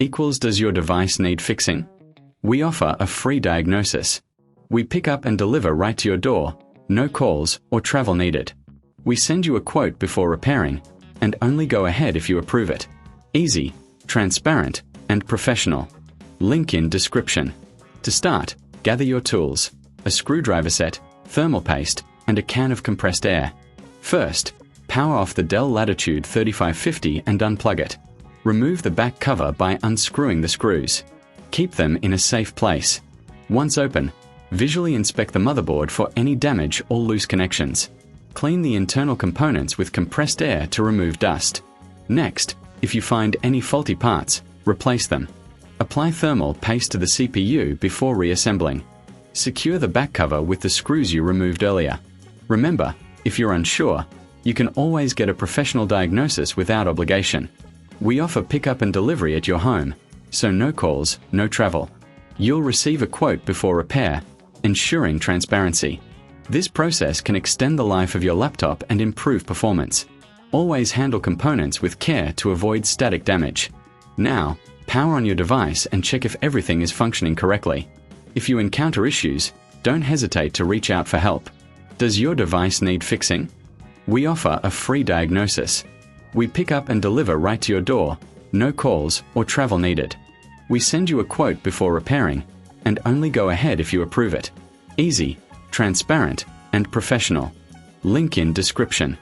equals does your device need fixing? We offer a free diagnosis. We pick up and deliver right to your door, no calls or travel needed. We send you a quote before repairing, and only go ahead if you approve it. Easy, transparent, and professional. Link in description. To start, gather your tools, a screwdriver set, thermal paste, and a can of compressed air. First, power off the Dell Latitude 3550 and unplug it. Remove the back cover by unscrewing the screws. Keep them in a safe place. Once open, visually inspect the motherboard for any damage or loose connections. Clean the internal components with compressed air to remove dust. Next, if you find any faulty parts, replace them. Apply thermal paste to the CPU before reassembling. Secure the back cover with the screws you removed earlier. Remember, if you're unsure, you can always get a professional diagnosis without obligation. We offer pickup and delivery at your home, so no calls, no travel. You'll receive a quote before repair, ensuring transparency. This process can extend the life of your laptop and improve performance. Always handle components with care to avoid static damage. Now, power on your device and check if everything is functioning correctly. If you encounter issues, don't hesitate to reach out for help. Does your device need fixing? We offer a free diagnosis. We pick up and deliver right to your door, no calls or travel needed. We send you a quote before repairing, and only go ahead if you approve it. Easy, transparent, and professional. Link in description.